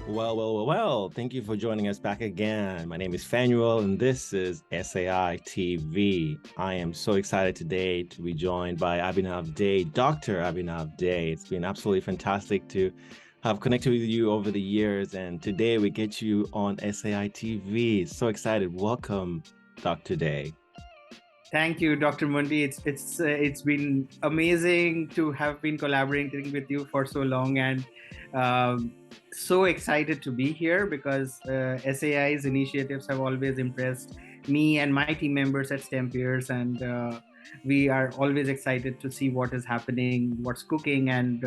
Well. Thank you for joining us back again. My name is Fanuel, and this is SAI TV. I am so excited today to be joined by Abhinav Dey, Dr. Abhinav Dey. It's been absolutely fantastic to have connected with you over the years, and today we get you on SAI TV. So excited. Welcome, Dr. Dey. Thank you, Dr. Muindi. It's been amazing to have been collaborating with you for so long, and so excited to be here because SAI's initiatives have always impressed me and my team members at STEMPeers, and we are always excited to see what is happening, what's cooking, and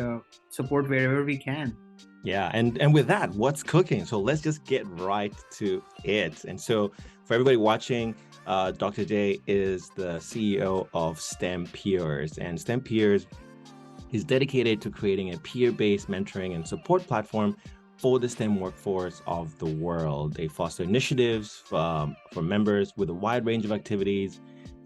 support wherever we can. Yeah, and with that, what's cooking? So let's just get right to it. And so for everybody watching, Dr. Dey is the CEO of STEMPeers, and STEMPeers is dedicated to creating a peer-based mentoring and support platform for the STEM workforce of the world. They foster initiatives for members with a wide range of activities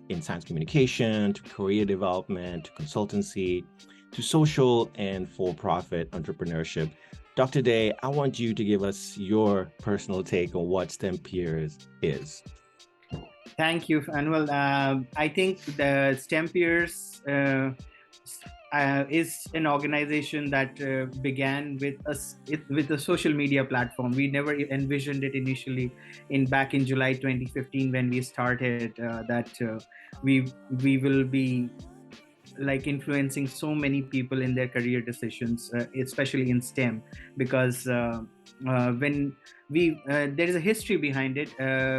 in science communication, to career development, to consultancy, to social and for-profit entrepreneurship. Dr. Dey, I want you to give us your personal take on what STEMPeers is. Thank you, Fanuel. I think the STEMPeers is an organization that began with a social media platform. We never envisioned it initially back in July 2015 when we started that we will be like influencing so many people in their career decisions, especially in STEM, because when there is a history behind it.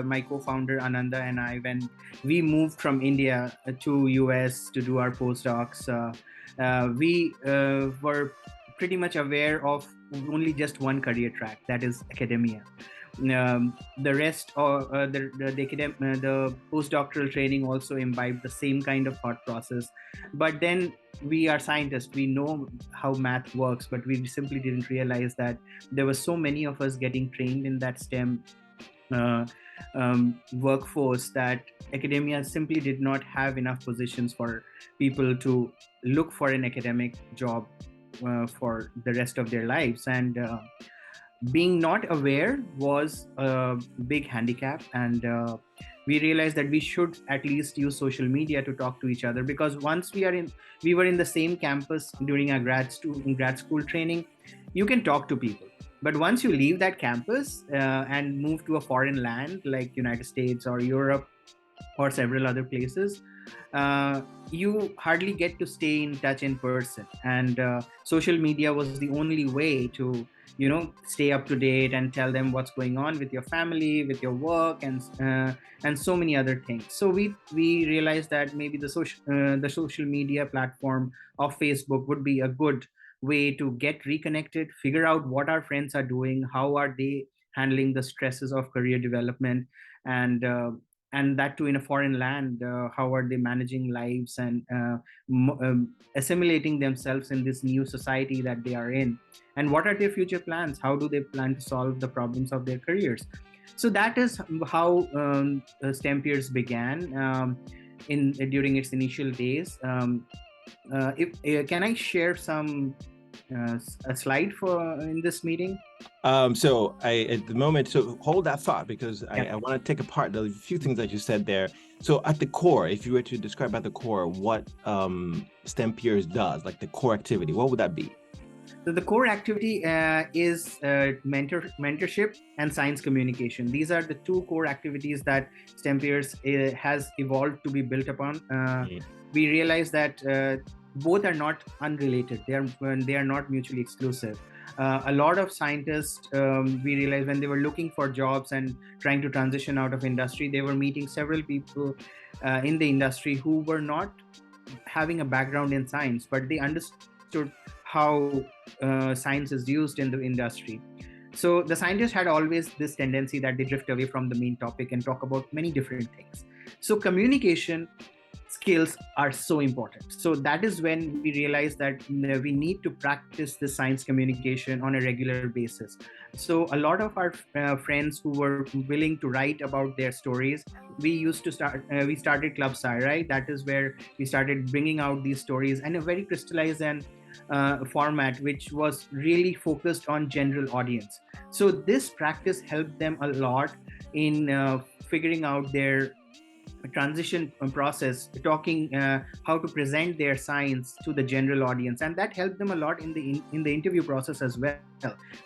My co-founder Ananda and I, when we moved from India to US to do our postdocs, we were pretty much aware of only just one career track, that is academia. The rest of the postdoctoral training also imbibed the same kind of thought process. But then we are scientists, we know how math works, but we simply didn't realize that there were so many of us getting trained in that STEM workforce that academia simply did not have enough positions for people to look for an academic job for the rest of their lives. And being not aware was a big handicap, and we realized that we should at least use social media to talk to each other, because once we were in the same campus during our grad school training, you can talk to people. But once you leave that campus and move to a foreign land like United States or Europe or several other places, you hardly get to stay in touch in person. And social media was the only way to stay up to date and tell them what's going on with your family, with your work, and so many other things. So we realized that maybe the social media platform of Facebook would be a good way to get reconnected, figure out what our friends are doing, how are they handling the stresses of career development, and that too in a foreign land, how are they managing lives and assimilating themselves in this new society that they are in, and what are their future plans, how do they plan to solve the problems of their careers. So that is how STEMPeers began during its initial days. Can I share a slide in this meeting? So at the moment, so hold that thought, because I want to take apart the few things that you said there. So at the core, if you were to describe at the core what STEMPeers does, like the core activity, what would that be? So the core activity is mentorship and science communication. These are the two core activities that STEMPeers has evolved to be built upon. We realize that both are not unrelated. They are not mutually exclusive. A lot of scientists, we realized when they were looking for jobs and trying to transition out of industry, they were meeting several people in the industry who were not having a background in science, but they understood how science is used in the industry. So the scientists had always this tendency that they drift away from the main topic and talk about many different things. So communication skills are so important. So that is when we realized that we need to practice the science communication on a regular basis. So a lot of our friends who were willing to write about their stories, we started Club Sci, right? That is where we started bringing out these stories in a very crystallized and format, which was really focused on general audience. So this practice helped them a lot in figuring out their transition process, talking how to present their science to the general audience, and that helped them a lot in the interview process as well,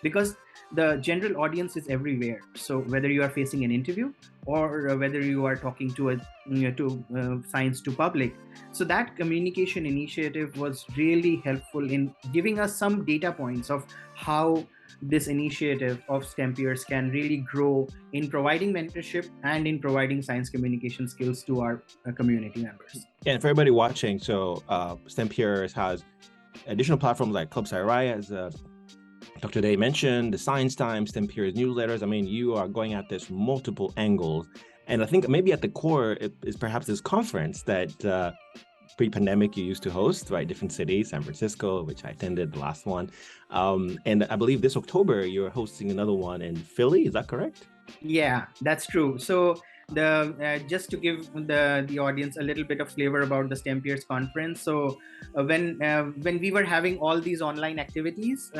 because the general audience is everywhere. So whether you are facing an interview or whether you are talking to science to public, so that communication initiative was really helpful in giving us some data points of how this initiative of STEMPeers can really grow in providing mentorship and in providing science communication skills to our community members. Yeah, and for everybody watching, so STEMPeers has additional platforms like Club Sairaya, as Dr. Day mentioned, the Science Times, STEMPeers newsletters. I mean, you are going at this from multiple angles. And I think maybe at the core is perhaps this conference that pre-pandemic you used to host, right? Different cities, San Francisco, which I attended, the last one. And I believe this October, you're hosting another one in Philly. Is that correct? Yeah, that's true. So just to give the audience a little bit of flavor about the STEMPeers conference. So when we were having all these online activities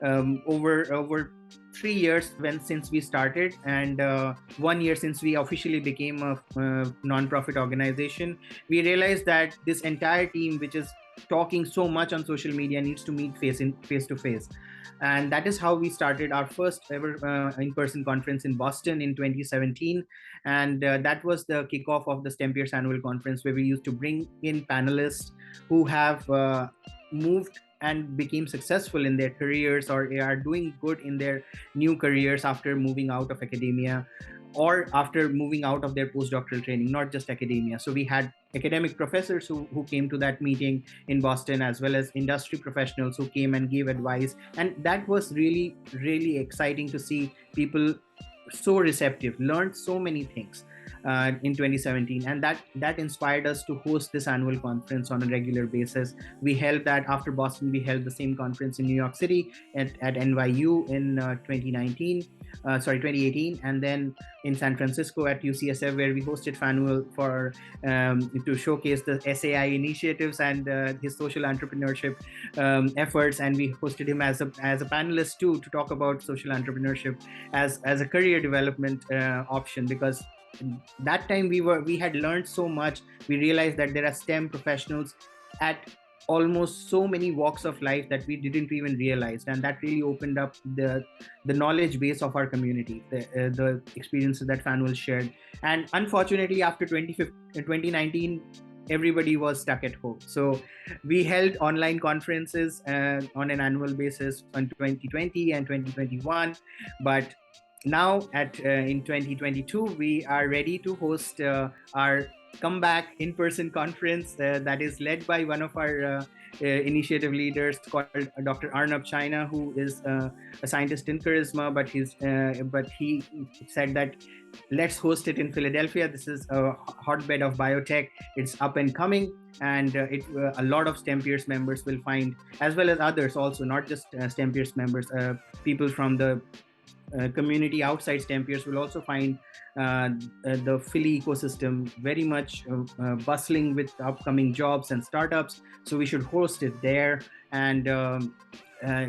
over 3 years since we started, and 1 year since we officially became a non-profit organization, we realized that this entire team, which is talking so much on social media, needs to meet face to face. And that is how we started our first ever in-person conference in Boston in 2017. And that was the kickoff of the STEMPeers annual conference, where we used to bring in panelists who have moved and became successful in their careers, or are doing good in their new careers after moving out of academia, or after moving out of their postdoctoral training, not just academia. So we had academic professors who came to that meeting in Boston, as well as industry professionals who came and gave advice. And that was really, really exciting to see people so receptive, learned so many things in 2017, and that inspired us to host this annual conference on a regular basis. We held that after Boston. We held the same conference in New York City at NYU in 2018, and then in San Francisco at UCSF, where we hosted Fanuel for to showcase the SAI initiatives and his social entrepreneurship efforts, and we hosted him as a panelist too, to talk about social entrepreneurship as a career development option, because that time we had learned so much. We realized that there are STEM professionals at almost so many walks of life that we didn't even realize, and that really opened up the knowledge base of our community, the experiences that Fanuel shared. And unfortunately, after 2019, everybody was stuck at home, so we held online conferences on an annual basis in 2020 and 2021. But now in 2022, we are ready to host our comeback in-person conference that is led by one of our initiative leaders called Dr. Arnab China, who is a scientist in charisma, but he said that let's host it in Philadelphia. This is a hotbed of biotech. It's up and coming, and a lot of STEMPeers members will find, as well as others also, not just STEMPeers members, people from the community outside STEMPeers will also find the Philly ecosystem very much bustling with upcoming jobs and startups. So we should host it there. And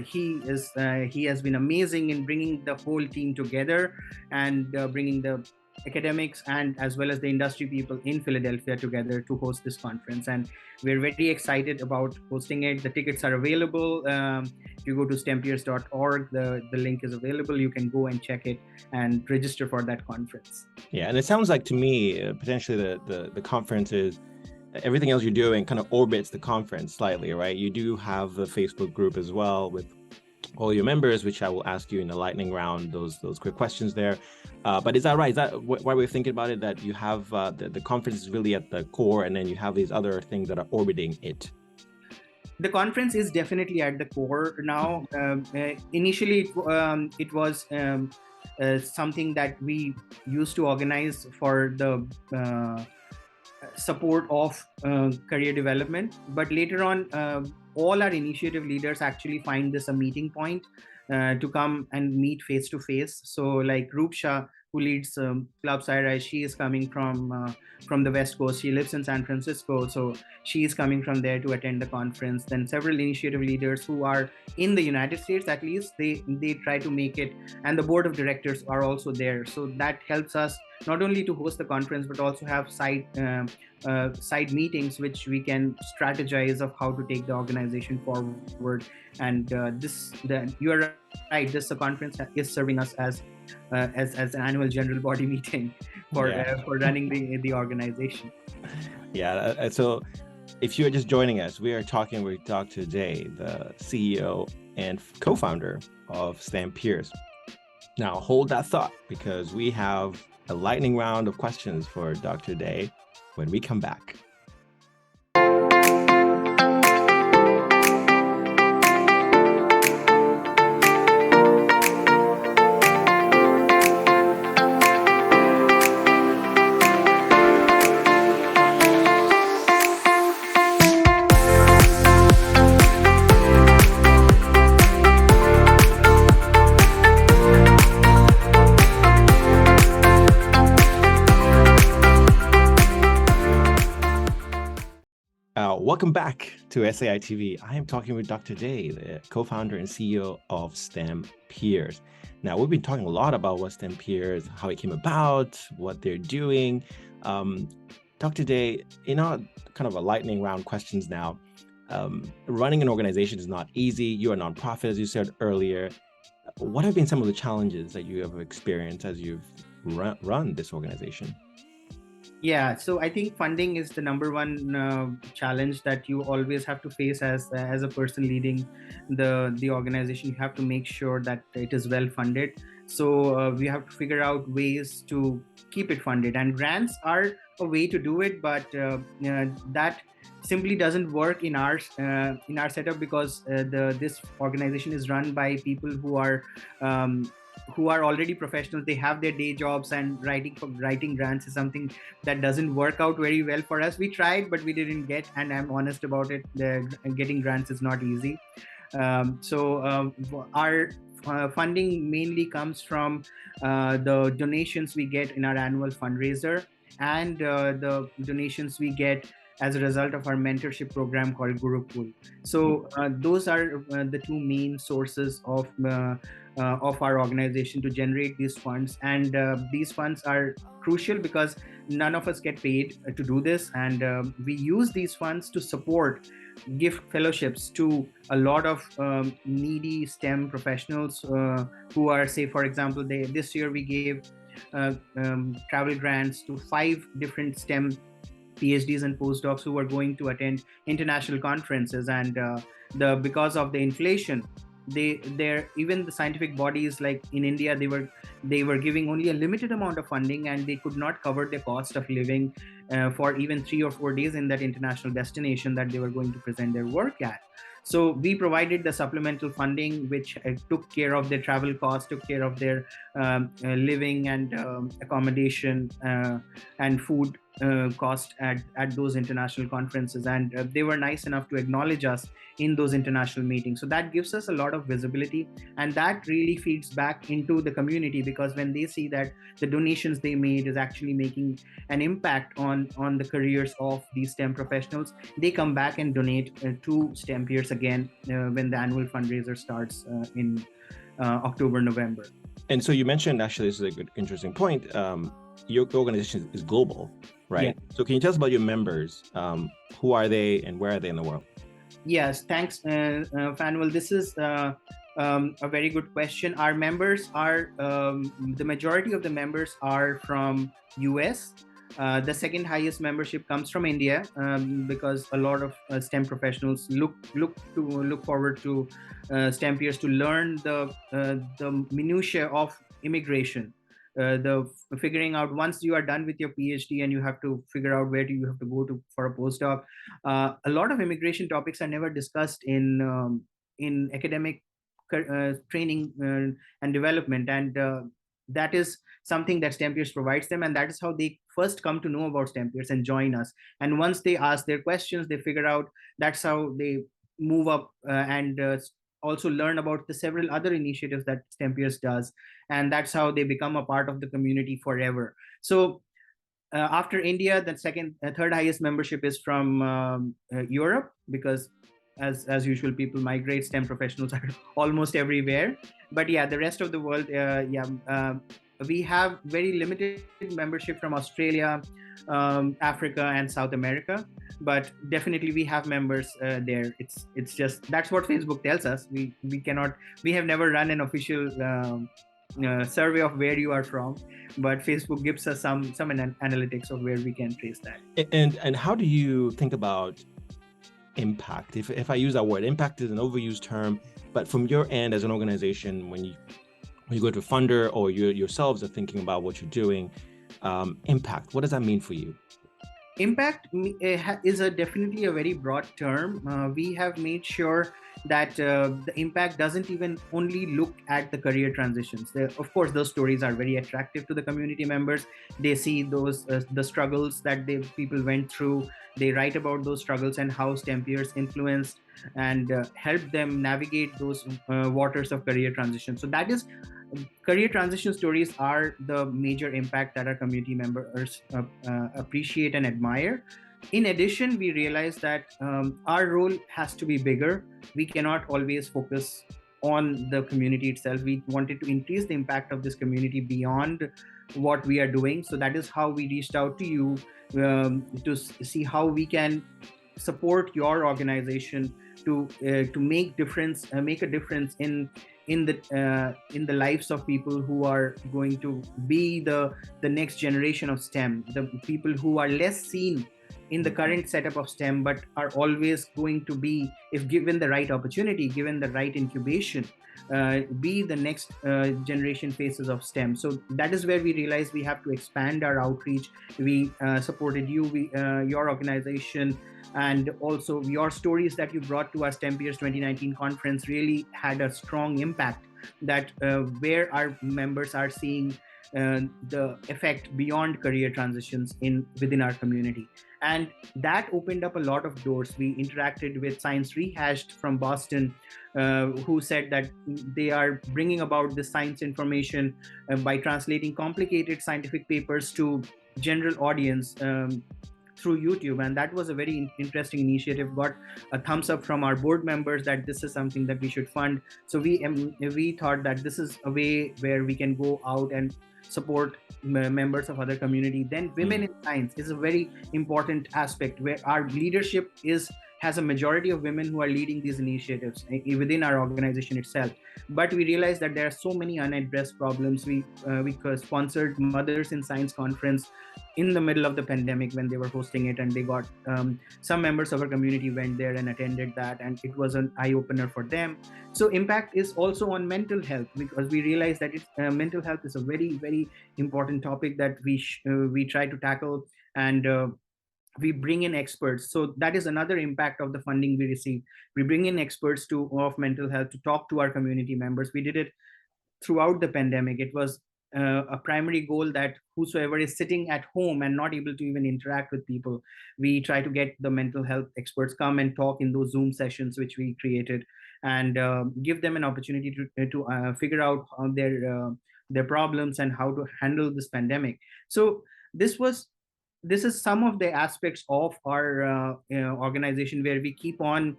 he has been amazing in bringing the whole team together, and bringing the academics and as well as the industry people in Philadelphia together to host this conference. And we're very excited about hosting it. The tickets are available. If you go to stempeers.org, the link is available. You can go and check it and register for that conference. Yeah, and it sounds like to me, potentially the conference is, everything else you're doing kind of orbits the conference slightly, right? You do have the Facebook group as well with all your members, which I will ask you in the lightning round, those quick questions there. But is that right? Is that why we're thinking about it, that you have the conference is really at the core, and then you have these other things that are orbiting it? The conference is definitely at the core now. Initially, it was something that we used to organize for the support of career development. But later on, all our initiative leaders actually find this a meeting point to come and meet face to face. So like Rupsha, who leads Club Sci-Rise. She is coming from the West Coast. She lives in San Francisco, so she is coming from there to attend the conference. Then several initiative leaders who are in the United States, at least they try to make it, and the board of directors are also there. So that helps us not only to host the conference but also have side meetings which we can strategize of how to take the organization forward. And you are right, this conference is serving us as an annual general body meeting for running the organization. Yeah. So if you're just joining us, we are talking with Dr. Day, the CEO and co-founder of STEMPeers. Now hold that thought, because we have a lightning round of questions for Dr. Day when we come back. Welcome back to SAITV. I am talking with Dr. Day, the co-founder and CEO of STEMPeers. Now, we've been talking a lot about what STEMPeers, how it came about, what they're doing. Dr. Day, kind of a lightning round questions now. Running an organization is not easy. You're a nonprofit, as you said earlier. What have been some of the challenges that you have experienced as you've run this organization? Yeah, so I think funding is the number one challenge that you always have to face as a person leading the organization. You have to make sure that it is well funded. So we have to figure out ways to keep it funded, and grants are a way to do it, but that simply doesn't work in our setup, because this organization is run by people who are already professionals. They have their day jobs, and writing grants is something that doesn't work out very well for us. We tried, but we didn't get, and I'm honest about it, getting grants is not easy. Our funding mainly comes from the donations we get in our annual fundraiser, and the donations we get as a result of our mentorship program called Gurukul. So those are the two main sources of our organization to generate these funds. And these funds are crucial because none of us get paid to do this, and we use these funds to support gift fellowships to a lot of needy STEM professionals who are, say, for example, this year we gave travel grants to 5 different STEM PhDs and postdocs who were going to attend international conferences. And because of the inflation, even the scientific bodies, like in India, they were giving only a limited amount of funding, and they could not cover the cost of living for even 3 or 4 days in that international destination that they were going to present their work at. So we provided the supplemental funding, which took care of their travel costs, took care of their living and accommodation and food cost at those international conferences. And they were nice enough to acknowledge us in those international meetings. So that gives us a lot of visibility, and that really feeds back into the community, because when they see that the donations they made is actually making an impact on the careers of these STEM professionals, they come back and donate to STEMPeers again when the annual fundraiser starts in October, November. And so you mentioned, actually, this is a good, interesting point. Your organization is global, right? Yeah. So can you tell us about your members? Who are they and where are they in the world? Yes, thanks, Fanuel. This is a very good question. Our members are, the majority of the members are from US. The second highest membership comes from India, because a lot of STEM professionals look forward to STEMPeers to learn the minutiae of immigration. The figuring out, once you are done with your PhD and you have to figure out where do you have to go to for a postdoc, a lot of immigration topics are never discussed in academic training and development, and that is something that STEMPeers provides them, and that is how they first come to know about STEMPeers and join us. And once they ask their questions, they figure out, that's how they move up and also learn about the several other initiatives that STEMPeers does, and that's how they become a part of the community forever. So after India, the third highest membership is from Europe, because as usual, people migrate. STEM professionals are almost everywhere. But yeah, the rest of the world, we have very limited membership from Australia, Africa, and South America. But definitely, we have members there. It's just that's what Facebook tells us. We have never run an official survey of where you are from, but Facebook gives us some analytics of where we can trace that. And how do you think about impact? If I use that word, impact is an overused term, but from your end as an organization, when you go to a funder or you yourselves are thinking about what you're doing, impact, what does that mean for you? Impact is definitely a very broad term. We have made sure that the impact doesn't even only look at the career transitions. Of course, those stories are very attractive to the community members. They see those the struggles that people went through. They write about those struggles and how STEMPeers influenced and helped them navigate those waters of career transition. So that is, career transition stories are the major impact that our community members appreciate and admire. In addition, we realize that our role has to be bigger. We cannot always focus on the community itself. We wanted to increase the impact of this community beyond what we are doing. So that is how we reached out to you to see how we can support your organization to make a difference in the lives of people who are going to be the next generation of STEM, the people who are less seen in the current setup of STEM, but are always going to be, if given the right opportunity, given the right incubation, be the next generation faces of STEM. So that is where we realized we have to expand our outreach. We supported you, your organization, and also your stories that you brought to our STEMPeers 2019 conference really had a strong impact, that where our members are seeing the effect beyond career transitions within our community. And that opened up a lot of doors. We interacted with Science Rehashed from Boston, who said that they are bringing about this science information by translating complicated scientific papers to general audience through YouTube. And that was a very interesting initiative, got a thumbs up from our board members that this is something that we should fund. So we thought that this is a way where we can go out and support members of other community. Then women in science is a very important aspect, where our leadership has a majority of women who are leading these initiatives within our organization itself. But we realized that there are so many unaddressed problems. We sponsored Mothers in Science conference in the middle of the pandemic when they were hosting it, and they got some members of our community went there and attended that, and it was an eye-opener for them. So impact is also on mental health, because we realized that mental health is a very, very important topic that we try to tackle, and we bring in experts. So that is another impact of the funding we receive. We bring in experts of mental health to talk to our community members. We did it throughout the pandemic. It was a primary goal that whosoever is sitting at home and not able to even interact with people, we try to get the mental health experts come and talk in those Zoom sessions which we created, and give them an opportunity to figure out their problems and how to handle this pandemic. So this is some of the aspects of our organization, where we keep on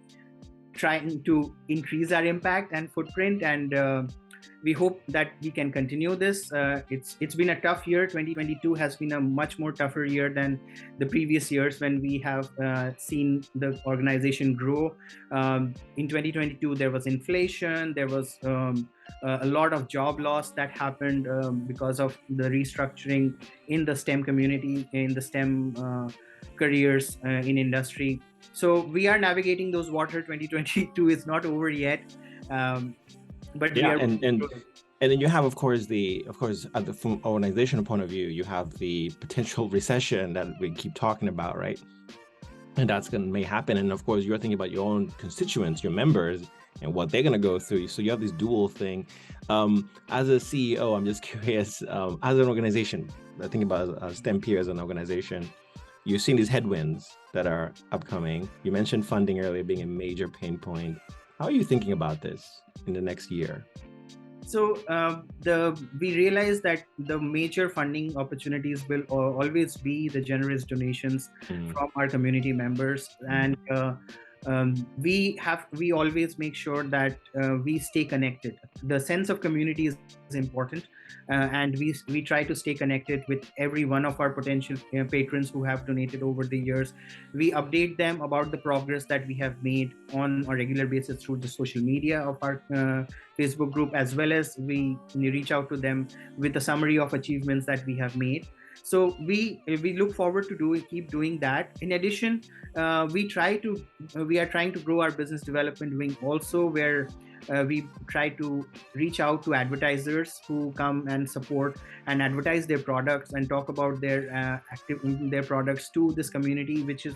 trying to increase our impact and footprint, and we hope that we can continue this. It's been a tough year. 2022 has been a much more tougher year than the previous years when we have seen the organization grow. In 2022, there was inflation, there was a lot of job loss that happened because of the restructuring in the STEM community, in the STEM careers in industry. So we are navigating those waters. 2022 is not over yet. But yeah, and then you have, of course, from an organizational point of view, you have the potential recession that we keep talking about, right? And that's may happen. And of course, you're thinking about your own constituents, your members, and what they're going to go through. So you have this dual thing. As a CEO, I'm just curious, as an organization, I think about STEMPeers as an organization, you've seen these headwinds that are upcoming. You mentioned funding earlier being a major pain point. How are you thinking about this in the next year? So we realize that the major funding opportunities will always be the generous donations from our community members, and we always make sure that we stay connected. The sense of community is important, and we try to stay connected with every one of our potential patrons who have donated over the years. We update them about the progress that we have made on a regular basis through the social media of our Facebook group, as well as we reach out to them with a summary of achievements that we have made. So we look forward to keep doing that. In addition, we are trying to grow our business development wing also, where we try to reach out to advertisers who come and support and advertise their products and talk about their products to this community, which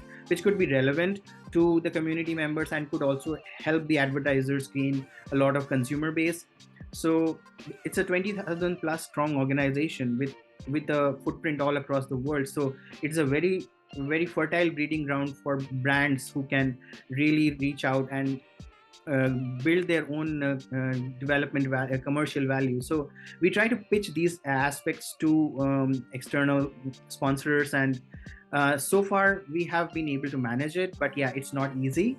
could be relevant to the community members and could also help the advertisers gain a lot of consumer base. So it's a 20,000 plus strong organization with a footprint all across the world. So it's a very fertile breeding ground for brands who can really reach out and build their own commercial value. So we try to pitch these aspects to external sponsors, and so far we have been able to manage it. But yeah, it's not easy.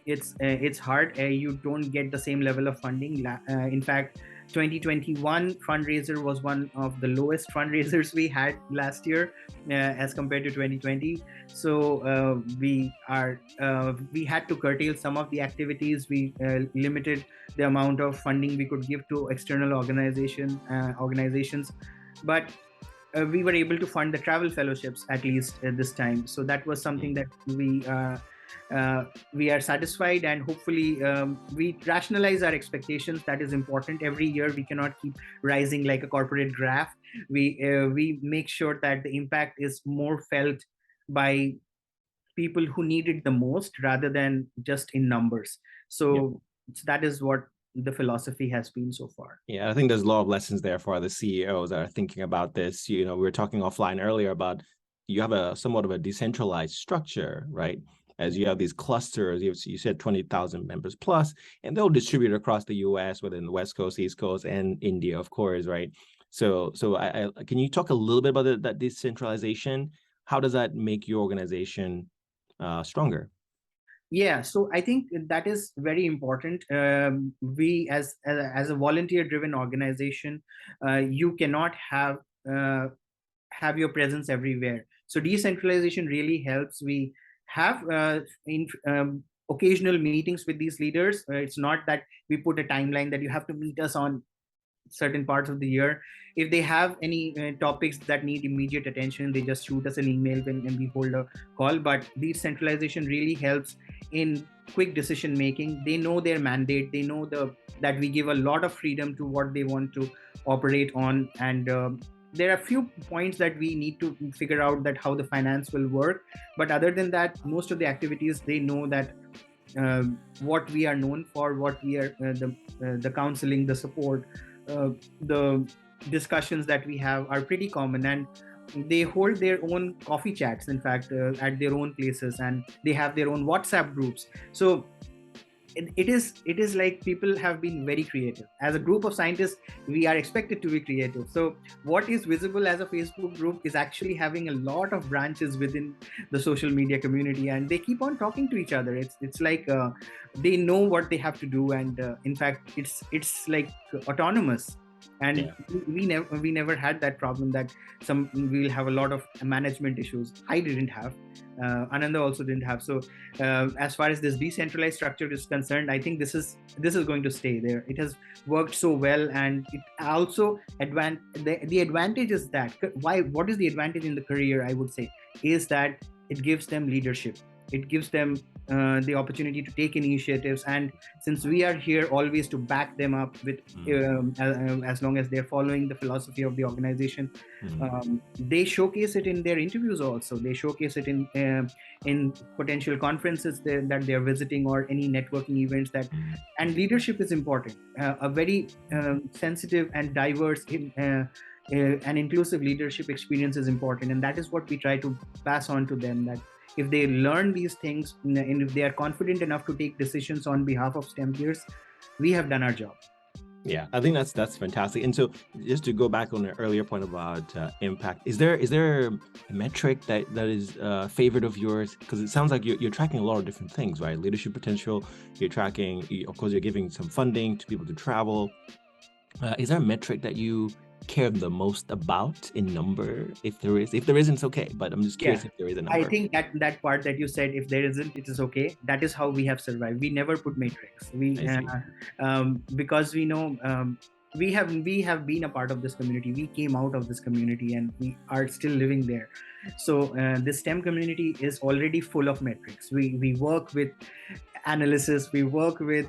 It's hard. You don't get the same level of funding. In fact, 2021 fundraiser was one of the lowest fundraisers we had last year as compared to 2020. So we had to curtail some of the activities. We limited the amount of funding we could give to external organizations, but we were able to fund the travel fellowships at least at this time. So that was something that we are satisfied, and hopefully we rationalize our expectations. That is important. Every year we cannot keep rising like a corporate graph. We make sure that the impact is more felt by people who need it the most rather than just in numbers. So that is what the philosophy has been so far. Yeah, I think there's a lot of lessons there for the CEOs that are thinking about this. We were talking offline earlier about you have a somewhat of a decentralized structure, right? As you have these clusters, you said 20,000 members plus, and they'll distribute across the US, within the West Coast, East Coast, and India, of course, right? So can you talk a little bit about that decentralization? How does that make your organization stronger? Yeah, so I think that is very important. We, as a volunteer-driven organization, you cannot have your presence everywhere. So decentralization really helps. We have occasional meetings with these leaders. It's not that we put a timeline that you have to meet us on certain parts of the year. If they have any topics that need immediate attention, they just shoot us an email and we hold a call. But decentralization really helps in quick decision making. They know their mandate. They know that we give a lot of freedom to what they want to operate on, and there are a few points that we need to figure out that how the finance will work. But other than that, most of the activities, they know that what we are known for, what we are the counseling, the support, the discussions that we have are pretty common, and they hold their own coffee chats, in fact, at their own places, and they have their own WhatsApp groups. So it is like people have been very creative. As a group of scientists, we are expected to be creative. So what is visible as a Facebook group is actually having a lot of branches within the social media community, and they keep on talking to each other. It's like they know what they have to do, and in fact it's like autonomous. And we never had that problem that we'll have a lot of management issues. I didn't have, Ananda also didn't have. So as far as this decentralized structure is concerned, I think this is going to stay there. It has worked so well, and it also the advantage is that what is the advantage in the career, I would say, is that it gives them leadership. It gives them the opportunity to take initiatives, and since we are here always to back them up with as long as they're following the philosophy of the organization, they showcase it in their interviews. Also, they showcase it in potential conferences that they're visiting, or any networking events. And leadership is important. A very sensitive and diverse and inclusive leadership experience is important, and that is what we try to pass on to them, that if they learn these things, and if they are confident enough to take decisions on behalf of STEMpeers, we have done our job. Yeah, I think that's fantastic. And so, just to go back on an earlier point about impact, is there a metric that is favorite of yours? Because it sounds like you're tracking a lot of different things, right? Leadership potential. You're tracking, of course, you're giving some funding to people to travel. Is there a metric that you care the most about in number? If there is, if there isn't, it's okay. But I'm just curious if there is a number. I think that part that you said, if there isn't, it is okay. That is how we have survived. We never put matrix. Because we know we have been a part of this community. We came out of this community and we are still living there. So the STEM community is already full of metrics. We work with analysis, we work with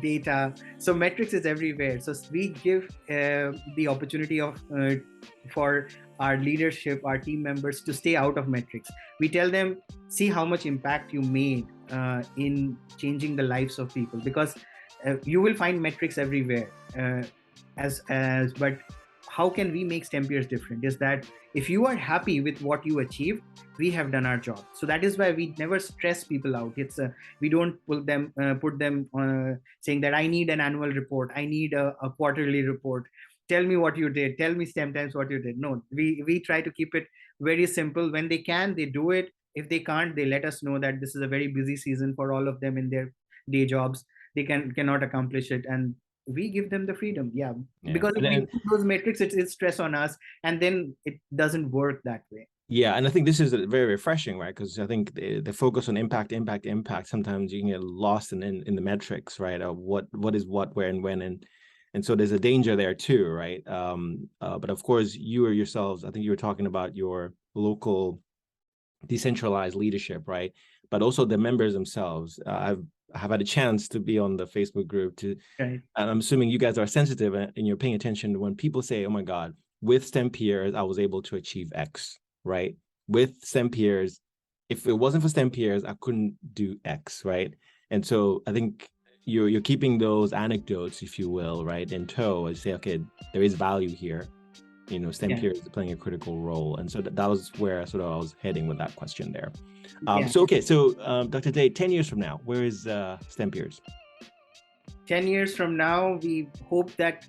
data, so metrics is everywhere. So we give the opportunity of for our leadership, our team members, to stay out of metrics. We tell them, see how much impact you made in changing the lives of people, because you will find metrics everywhere, but how can we make STEMpeers different is that if you are happy with what you achieved, we have done our job. So that is why we never stress people out. It's we don't put them saying that I need an annual report, I need a quarterly report, tell me what you did, tell me STEM times what you did. No, we try to keep it very simple. When they can, they do it. If they can't, they let us know that this is a very busy season for all of them in their day jobs, they cannot accomplish it, and we give them the freedom. Because if we put those metrics, it's stress on us, and then it doesn't work that way. Yeah, and I think this is very refreshing, right? Because I think the focus on impact, sometimes you can get lost in the metrics, right? Of what is what, where, and when, and so there's a danger there too, right? But of course, you or yourselves, I think you were talking about your local decentralized leadership, right? But also the members themselves. I've had a chance to be on the Facebook group and I'm assuming you guys are sensitive and you're paying attention to when people say, oh my God, with STEMpeers, I was able to achieve X, right? With STEMpeers, if it wasn't for STEMpeers, I couldn't do X, right? And so I think you're keeping those anecdotes, if you will, right, in tow and say, okay, there is value here. You know, STEMpeers is playing a critical role. And so that was where I was heading with that question there. So Dr. Dey, 10 years from now, where is STEMpeers? 10 years from now, we hope that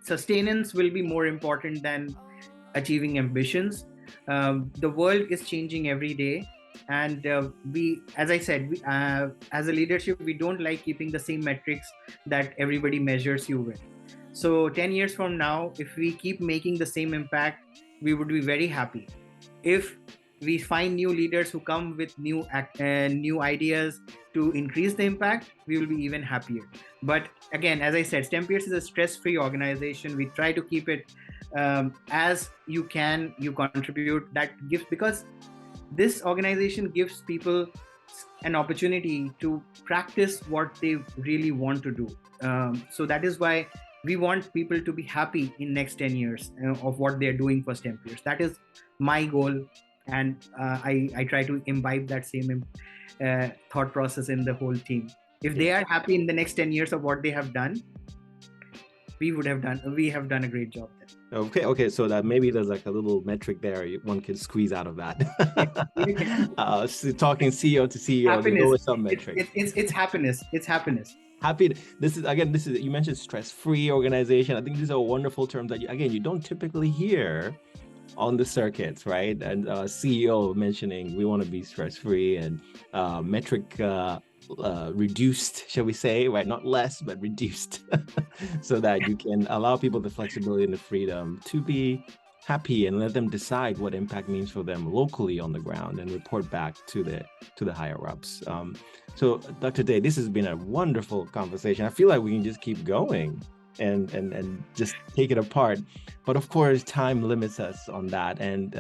sustenance will be more important than achieving ambitions. The world is changing every day. And we, as I said, as a leadership, we don't like keeping the same metrics that everybody measures you with. So 10 years from now, if we keep making the same impact, we would be very happy. If we find new leaders who come with new ideas to increase the impact, we will be even happier. But again, as I said, STEMpeers is a stress-free organization. We try to keep it as you contribute. That gives, because this organization gives people an opportunity to practice what they really want to do. So that is why we want people to be happy in next 10 years of what they're doing for STEMpeers. That is my goal. And I try to imbibe that same thought process in the whole team. If they are happy in the next 10 years of what they have done, we have done a great job then. Okay. So that maybe there's like a little metric there one can squeeze out of that. So talking CEO to CEO, there was some metric. It's happiness. It's happiness. Happy. This is you mentioned stress-free organization. I think these are wonderful terms that you don't typically hear on the circuits, right? And CEO mentioning we want to be stress-free and metric reduced, shall we say, right? Not less, but reduced, so that you can allow people the flexibility and the freedom to be happy and let them decide what impact means for them locally on the ground and report back to the higher ups. So Dr. Dey, this has been a wonderful conversation. I feel like we can just keep going and just take it apart. But of course, time limits us on that. And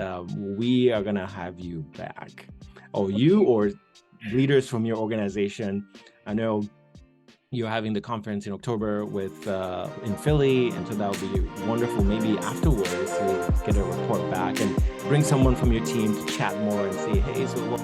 we are going to have you back. Or you or leaders from your organization. I know you're having the conference in October in Philly. And so that would be wonderful. Maybe afterwards, you'll get a report back and bring someone from your team to chat more and say, hey, so